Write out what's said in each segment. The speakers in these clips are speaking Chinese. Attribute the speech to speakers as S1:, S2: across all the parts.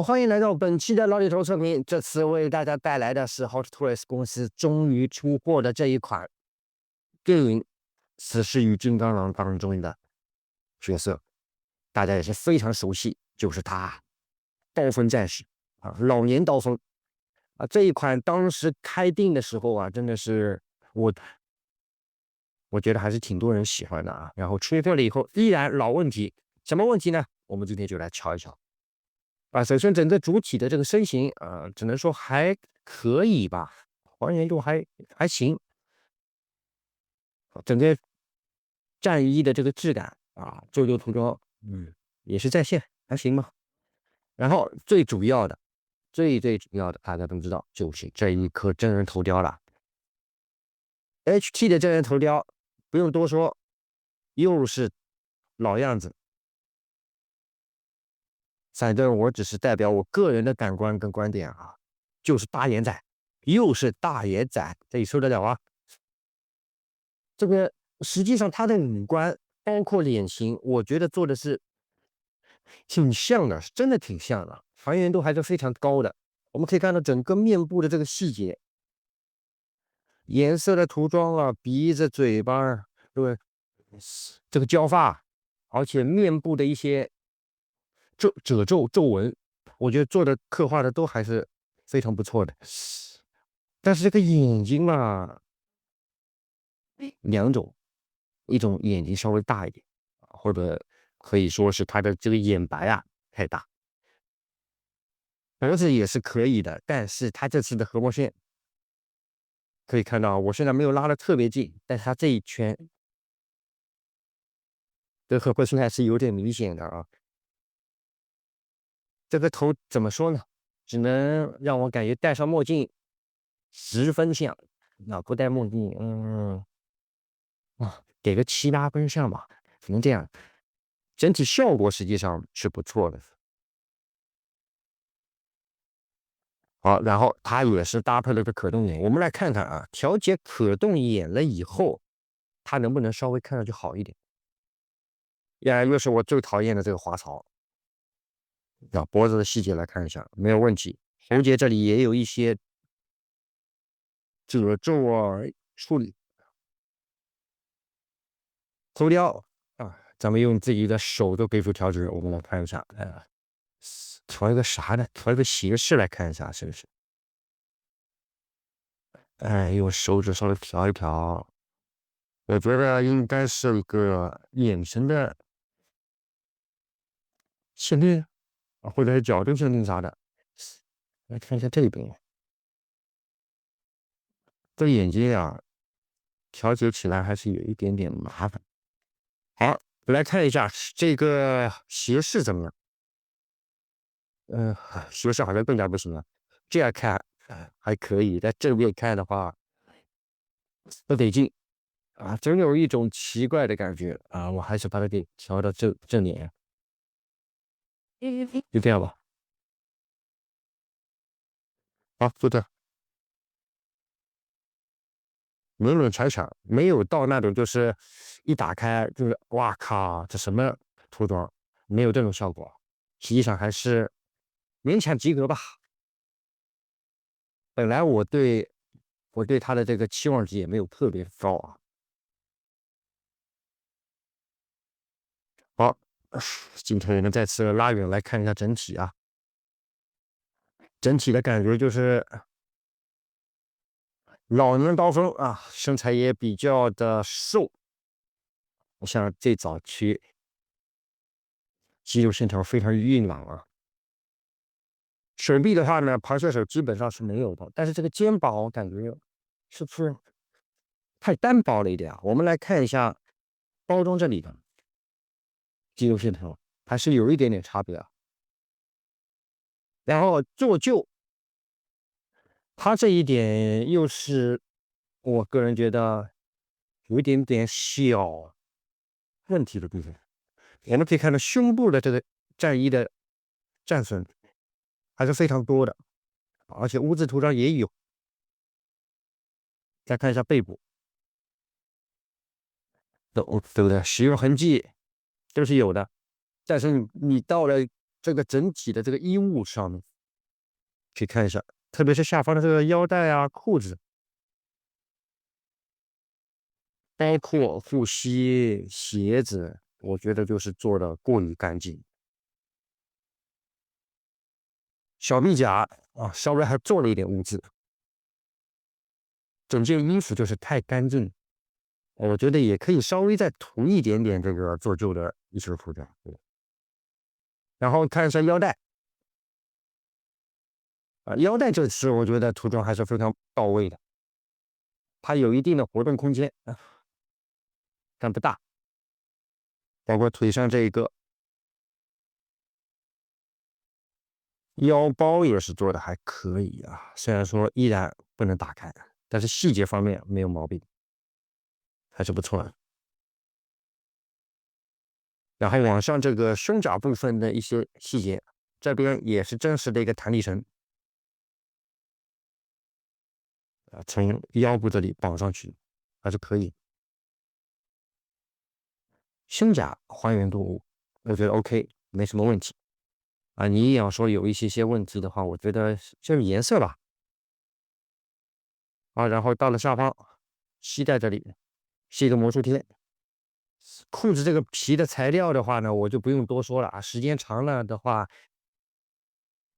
S1: 欢迎来到本期的老李头测评。这次为大家带来的是 Hot Toys 公司终于出货的这一款电影《死侍与金刚狼》当中的角色，大家也是非常熟悉，就是他，刀锋战士啊，老年刀锋啊。这一款当时开定的时候啊，真的是我觉得还是挺多人喜欢的啊。然后出货了以后，依然老问题，什么问题呢？我们今天就来瞧一瞧。首先整个主体的这个身形只能说还可以吧，还原度还行。整个战衣的这个质感啊，做旧涂装，也是在线，还行吧。然后最主要的，最主要的，大家都知道，就是这一颗真人头雕了。HT 的真人头雕不用多说，又是老样子。反正我只是代表我个人的感官跟观点啊，就是大眼仔，又是大眼仔，这你受得了啊？这个实际上他的五官包括脸型，我觉得做的是挺像的，真的挺像的，还原度还是非常高的。我们可以看到整个面部的这个细节，颜色的涂装啊，鼻子、嘴巴，对，这个焦发，而且面部的一些皱纹，我觉得做的刻画的都还是非常不错的。但是这个眼睛嘛，两种，一种眼睛稍微大一点，或者可以说是他的这个眼白啊太大，脖子也是可以的，但是他这次的合膜线可以看到，我现在没有拉的特别近，但是他这一圈的合膜线还是有点明显的啊。这个头怎么说呢？只能让我感觉戴上墨镜10分像，那不戴墨镜，给个7、8分像吧，只能这样。整体效果实际上是不错的。好，然后它也是搭配了个可动眼，我们来看看啊，调节可动眼了以后，它能不能稍微看上去好一点？又是我最讨厌的这个滑槽。脖子的细节来看一下，没有问题。喉结这里也有一些褶皱啊处理。头雕啊，咱们用自己的手都给出调节，我们来看一下，调一个啥呢？调一个斜视来看一下，是不是？用手指稍微调一调，我觉得应该是一个眼神的限定啊，或者是角度限定啥的。来看一下这边，这眼睛啊，调节起来还是有一点点麻烦。好，来看一下这个斜视怎么样？斜视好像更加不行了。这样看，还可以，在正面看的话，不得劲啊，真有一种奇怪的感觉啊！我还是把它给调到正脸，就这样吧。好，就这样。冷冷铲铲，没有到那种就是一打开就是哇靠，这什么涂装，没有这种效果。实际上还是勉强及格吧。本来我对他的这个期望值也没有特别高啊。好，镜头我们再次拉远来看一下整体啊，整体的感觉就是老年刀锋啊，身材也比较的瘦，像这早期肌肉线条非常硬朗啊。手臂的话呢，螃蟹手基本上是没有的，但是这个肩膀我感觉是不是太单薄了一点啊？我们来看一下包装这里的肌肉线条，还是有一点点差别啊。然后做旧，它这一点又是我个人觉得有一点点小问题的部分。我们可以看到胸部的这个战衣的战损还是非常多的，而且污渍涂装也有。再看一下背部，对不对？使用痕迹都是有的，但是你到了这个整体的这个衣物上面，可以看一下，特别是下方的这个腰带啊、裤子，包括护膝、鞋子，我觉得就是做的过于干净。小臂甲啊，稍微还做了一点污渍，整件衣服就是太干净。我觉得也可以稍微再涂一点点这个做旧的一式裤子。然后看一下腰带啊，腰带这次我觉得涂装还是非常到位的，它有一定的活动空间啊，但不大。包括腿上这一个腰包也是做的还可以啊，虽然说依然不能打开，但是细节方面没有毛病，还是不错的。然后往上这个胸甲部分的一些细节，这边也是真实的一个弹力绳啊，从腰部这里绑上去还是可以。胸甲还原度我觉得 OK，没什么问题啊。你要说有一些问题的话，我觉得就是颜色吧啊。然后到了下方膝盖这里是一个魔术贴，裤子这个皮的材料的话呢，我就不用多说了啊。时间长了的话，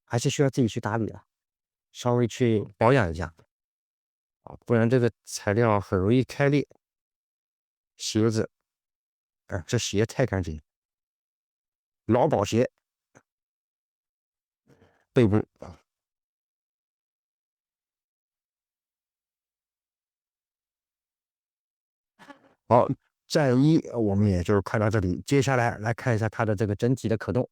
S1: 还是需要自己去打理的，稍微去保养一下啊，不然这个材料很容易开裂。鞋子，这鞋太干净，劳保鞋，背部好。战衣我们也就是看到这里，接下来来看一下它的这个整体的可动。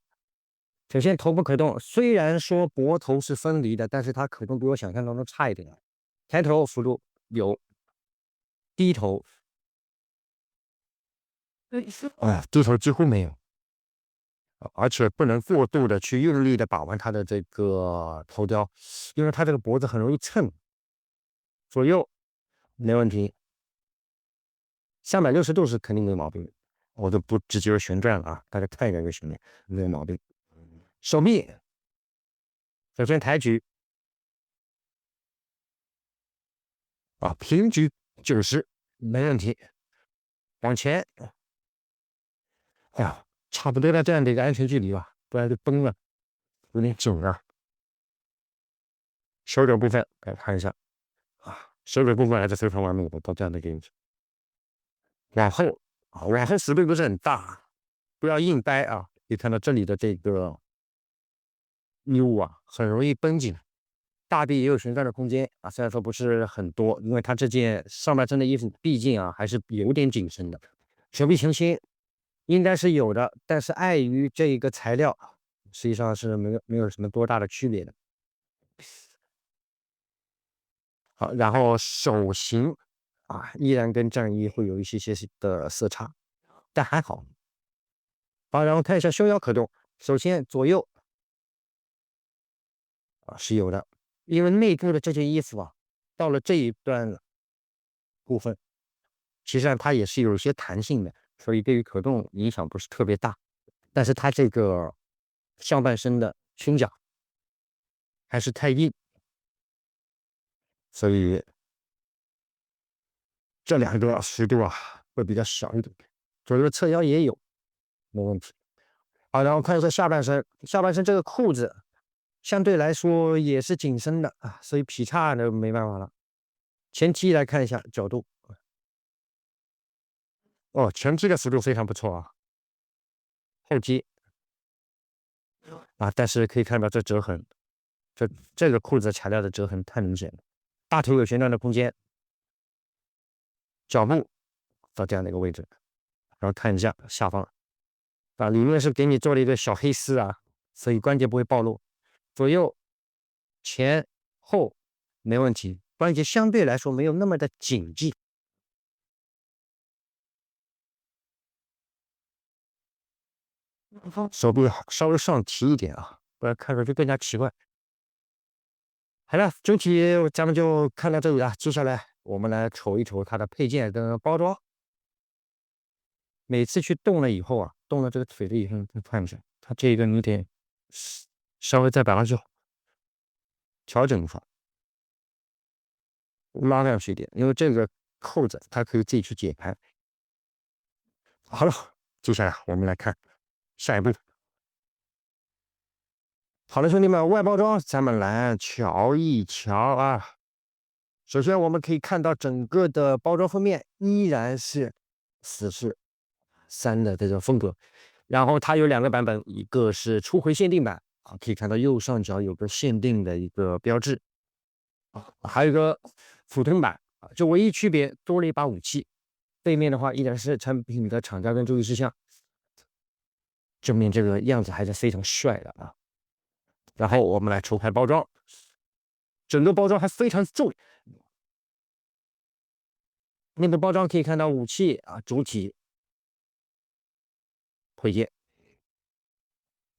S1: 首先头部可动，虽然说脖头是分离的，但是它可动比我想象当中差一点。抬头幅度有，低头，低头几乎没有，而且不能过度的去用力的把玩它的这个头雕，因为它这个脖子很容易蹭。左右没问题，360度是肯定没毛病，我就不直接旋转了啊，大家看一下就行了，没毛病。手臂首先抬举啊，平举90没问题，往前，哎呀，差不多在这样的一个安全距离吧，不然就崩了，有点肿啊。手肘部分来看一下啊，手肘部分还是非常完美的，到这样的一个位置。往后啊，往后幅度不是很大，不要硬掰啊。可以看到这里的这个衣物啊，很容易绷紧。大臂也有旋转的空间啊，虽然说不是很多，因为它这件上半身的衣服毕竟啊还是有点紧身的。手臂前倾应该是有的，但是碍于这一个材料，实际上是没有什么多大的区别的。好，然后手型啊，依然跟战衣会有一些的色差，但还好。好，然后看一下胸腰可动，首先左右啊是有的，因为内部的这件衣服啊，到了这一段部分，其实上它也是有一些弹性的，所以对于可动影响不是特别大。但是它这个上半身的胸甲还是太硬，所以这两个幅度啊会比较小一点。左右侧腰也有，没问题。好，然后看一下下半身，下半身这个裤子相对来说也是紧身的啊，所以劈叉呢没办法了。前踢来看一下角度，哦，前踢的幅度非常不错啊。后踢啊，但是可以看到这折痕，这个裤子材料的折痕太明显了。大腿有旋转的空间，脚部到这样的一个位置，然后看一下下方啊，里面是给你做了一个小黑丝啊，所以关节不会暴露。左右、前后没问题，关节相对来说没有那么的紧致。手部稍微上提一点啊，不然看着就更加奇怪。好了，整体咱们就看到这里了。接下来我们来瞅一瞅它的配件跟包装。每次去动了以后啊，动了这个腿了以后，你看一下，它这个有点稍微再把它调整一下，拉上去一点，因为这个扣子它可以自己去解开。好了，接下来我们来看下一步。好了，兄弟们，外包装咱们来瞧一瞧啊。首先我们可以看到整个的包装封面依然是死侍3的这种风格，然后它有2个版本，一个是初回限定版啊，可以看到右上角有个限定的一个标志啊，还有一个普通版啊，就唯一区别多了一把武器，背面的话依然是产品的厂家跟注意事项，正面这个样子还是非常帅的啊。然后我们来抽开包装，整个包装还非常重。面的包装可以看到武器啊、主体、配件。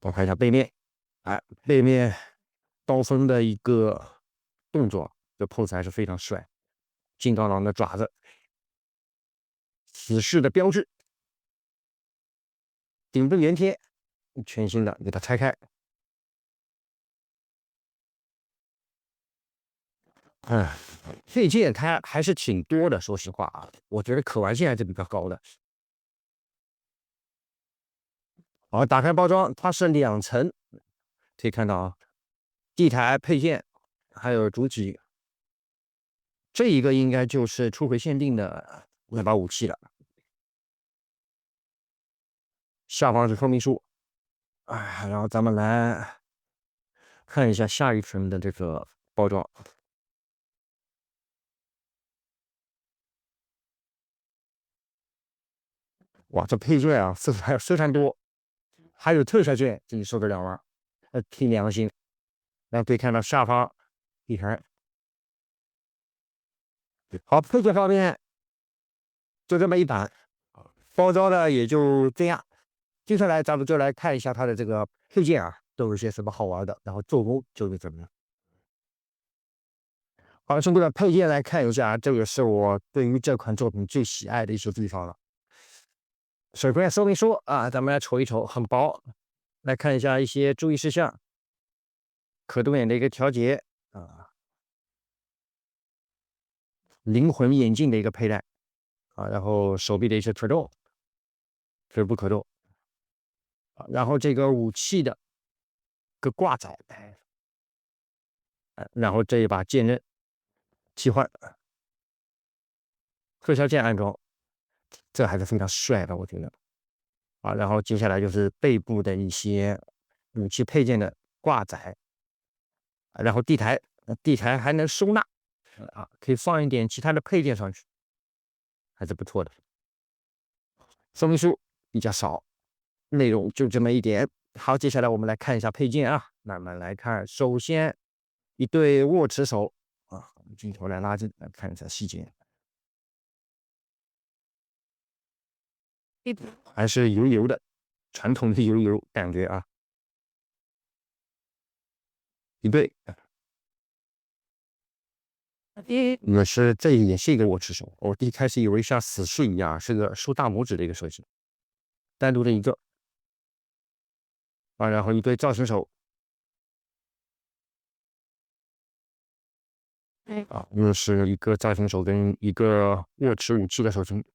S1: 我看一下背面，哎，背面刀锋的一个动作，这 pose 还是非常帅。金刚狼的爪子，死侍的标志，顶部原贴，全新的，给它拆开。哎，配件它还是挺多的，说实话啊，我觉得可玩性还是比较高的。好，打开包装，它是2层，可以看到啊，地台、配件，还有主体。这一个应该就是初回限定的那把武器了。下方是说明书，哎，然后咱们来看一下下一层的这个包装。哇，这配件啊，色彩非常多，还有特色券，这你受得了吗？凭良心。然后可以看到下方地台。好，配件方面就这么一版，包装的也就这样。接下来咱们就来看一下它的这个配件啊，都有些什么好玩的，然后做工究竟怎么样。好，从这个配件来看一下，这个是我对于这款作品最喜爱的一处地方了。首先说明书啊，咱们来瞅一瞅，很薄。来看一下一些注意事项，可动眼的一个调节啊，灵魂眼镜的一个佩戴啊，然后手臂的一些可动，腿部可动啊，然后这个武器的个挂载，然后这一把剑刃替换，特效键安装，这还是非常帅的，我觉得啊。然后接下来就是背部的一些武器配件的挂载，然后地台还能收纳啊，可以放一点其他的配件上去，还是不错的。说明书比较少，内容就这么一点。好，接下来我们来看一下配件啊，慢慢来看。首先，一对握持手啊，镜头来拉近来看一下细节，还是油油的，传统的油油感觉啊。一对，这也是一个握持手，我一开始以为像死侍一样是个竖大拇指的一个设计，单独的一个啊，然后一对造型手。啊，又是一个造型手跟一个握持武器的手型，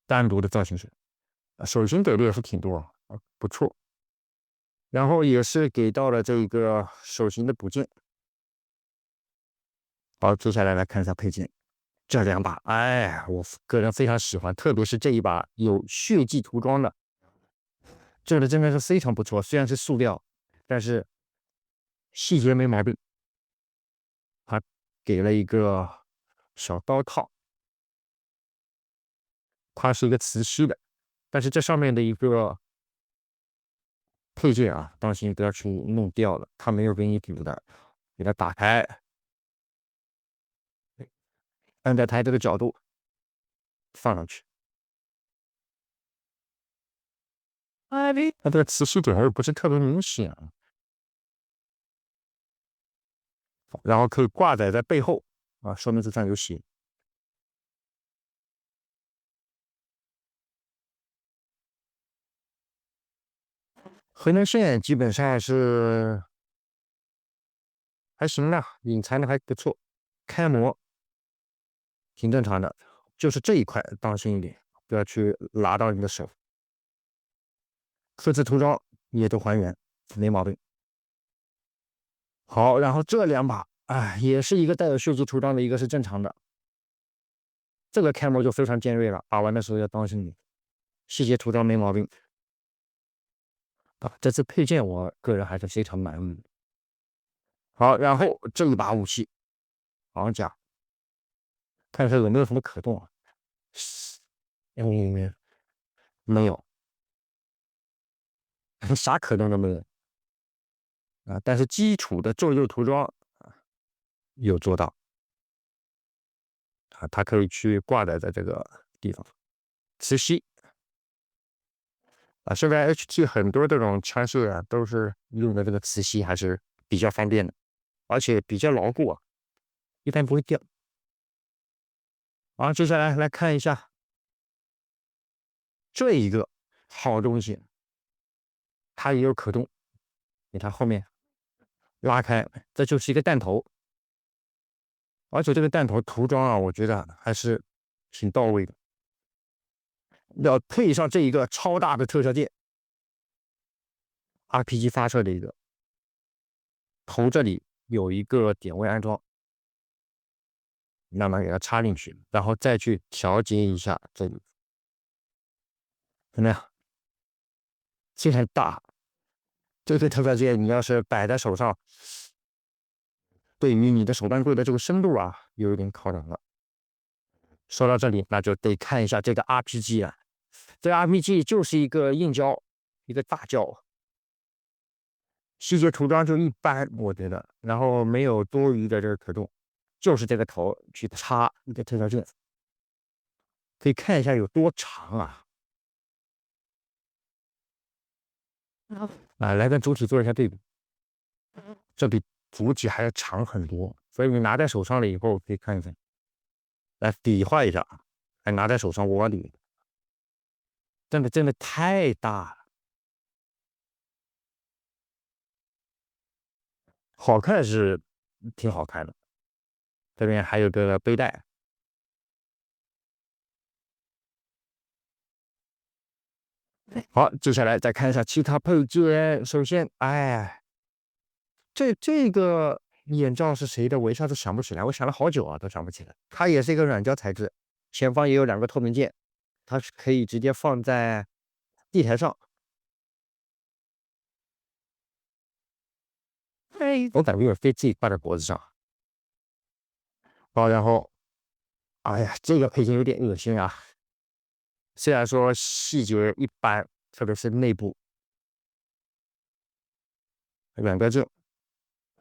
S1: 单独的造型手，手型给的也是挺多啊，不错。然后也是给到了这个手型的补件。好，接下来来看一下配件，这2把，哎，我个人非常喜欢，特别是这一把有血迹涂装的，这个真的是非常不错。虽然是塑料，但是细节没毛病。它给了一个小刀套，它是一个磁吸的，但是这上面的一个配件啊，当心不要去弄掉了，它没有给你补的，给它打开，按照它这个角度放上去。它这个磁吸嘴还是不是特别明显啊，然后可以挂载在背后啊，说明书上有写。回纹线基本上是还行吧，隐藏的还不错，开模挺正常的，就是这一块当心一点，不要去拿到你的手。刻字涂装也都还原，没毛病。好，然后这两把，哎，也是一个带有锈字涂装的，一个是正常的。这个开模就非常尖锐了，把玩的时候要当心点，细节涂装没毛病啊。这次配件我个人还是非常满意的。好，然后这一把武器，昂甲，看一下有没有什么可动啊？嗯，没有，啥可动都没有啊。但是基础的皱釉涂装有做到啊，它可以去挂载在这个地方。磁吸啊，现在 HT 很多这种枪械啊，都是用的这个磁吸，还是比较方便的，而且比较牢固啊，一般不会掉。好，接下来来看一下这一个好东西，它也有可动，你看后面拉开，这就是一个弹头，而且这个弹头涂装啊，我觉得还是挺到位的。要配上这一个超大的特效键，RPG 发射的一个头这里有一个点位安装，慢慢给它插进去，然后再去调节一下这里，怎么样？虽然大，这个特效键你要是摆在手上，对于你的手段柜的这个深度啊，有一点考量了。说到这里，那就得看一下这个 RPG 了。这个 RPG 就是一个硬胶，一个大胶，细节涂装就一般，我觉得，然后没有多余的这个可动，就是这个头去插一个特效键，可以看一下有多长啊！啊，来跟主体做一下对比，这比主体还要长很多，所以你拿在手上了以后可以看一看，来比划一下啊，还拿在手上握里，真的太大了，好看是挺好看的。这边还有个背带。好，接下来再看一下其他配置。首先，哎，这个眼罩是谁的？我一下子想不起来，我想了好久啊，都想不起来。它也是一个软胶材质，前方也有两个透明键，它是可以直接放在地台上。哎，我感觉有点费劲，挂在脖子上。好，然后，哎呀，这个配件有点恶心啊。虽然说细节一般，特别是内部软标正，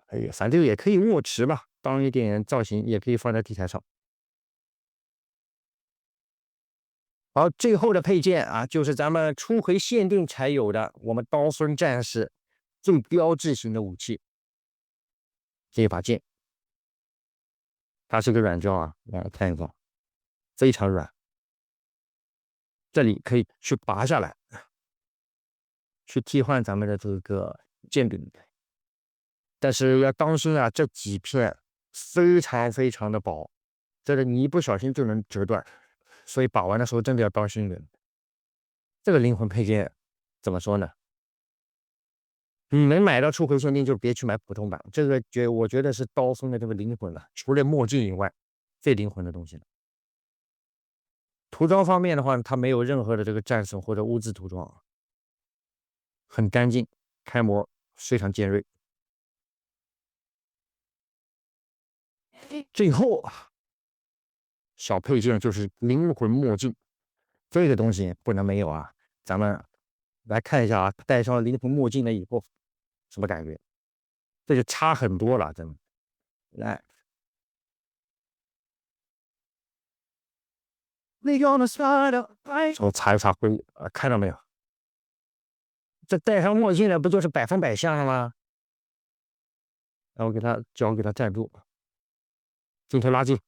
S1: 哎呀，反正也可以握持吧，当一点造型，也可以放在地台上。好，最后的配件啊，就是咱们初回限定才有的，我们刀锋战士最标志性的武器，这一把剑，它是个软胶啊，来看一个，非常软，这里可以去拔下来，去替换咱们的这个剑柄。但是要当心啊，这几片非常的薄，这个你一不小心就能折断，所以把玩的时候真的要当心点。这个灵魂配件怎么说呢？你能买到初回限定，就别去买普通版。这个我觉得是刀锋的这个灵魂了，除了墨镜以外，最灵魂的东西了。涂装方面的话，它没有任何的这个战损或者污渍涂装，很干净，开模非常尖锐。最后小配件就是灵魂墨镜，这个东西不能没有啊。咱们来看一下啊，戴上灵魂墨镜了以后，什么感觉？这就差很多了，真的。来，我擦一擦灰啊，看到没有？这戴上墨镜了，不就是100%像了吗？然后给他脚给他站住，镜头拉近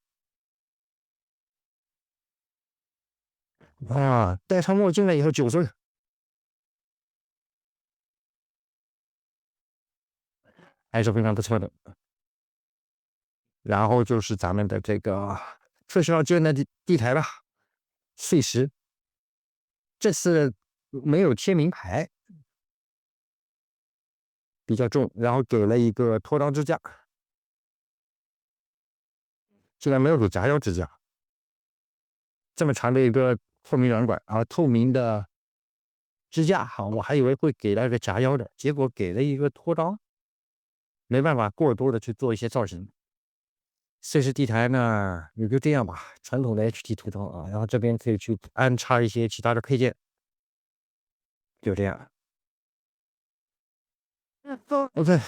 S1: 啊，戴上墨镜了以后9分，还是非常不错的。然后就是咱们的这个测试到这的地台吧，碎石，这次没有贴名牌，比较重，然后给了一个拖刀支架，竟然没有给夹腰支架，这么长的一个透明软管啊，透明的支架，好，我还以为会给那个夹腰的，结果给了一个拖刀，没办法过多的去做一些造型。碎石地台呢，也就这样吧，传统的 HT 图头啊，然后这边可以去安插一些其他的配件，就这样。OK，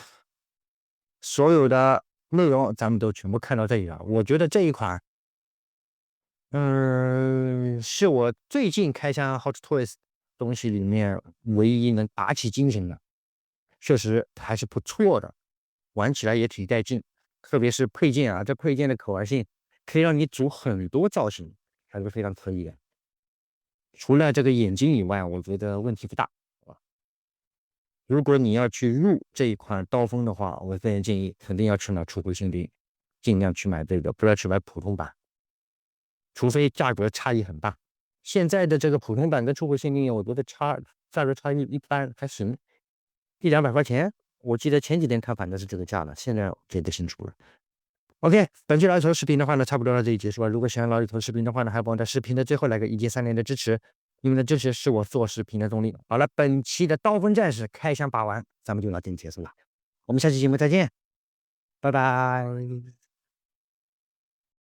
S1: 所有的内容咱们都全部看到这里了。我觉得这一款，是我最近开箱 Hot Toys 东西里面唯一能打起精神的，确实还是不错的，玩起来也挺带劲。特别是配件啊，这配件的可玩性可以让你组很多造型，还是非常可以的。除了这个眼睛以外，我觉得问题不大。如果你要去入这一款刀锋的话，我个人建议肯定要去买初回限定，尽量去买这个，不要去买普通版，除非价格差异很大。现在的这个普通版跟初回限定，我觉得价格差异一般，还行，100-200块钱。我记得前几天看反正是这个价了，现在记不清楚了。OK， 本期老李头视频的话呢，差不多到这里结束了。如果喜欢老李头视频的话呢，还帮我在视频的最后来个1键3连的支持，你们的支持是我做视频的动力。好了，本期的刀锋战士开箱把玩，咱们就到这里结束了。我们下期节目再见，拜拜。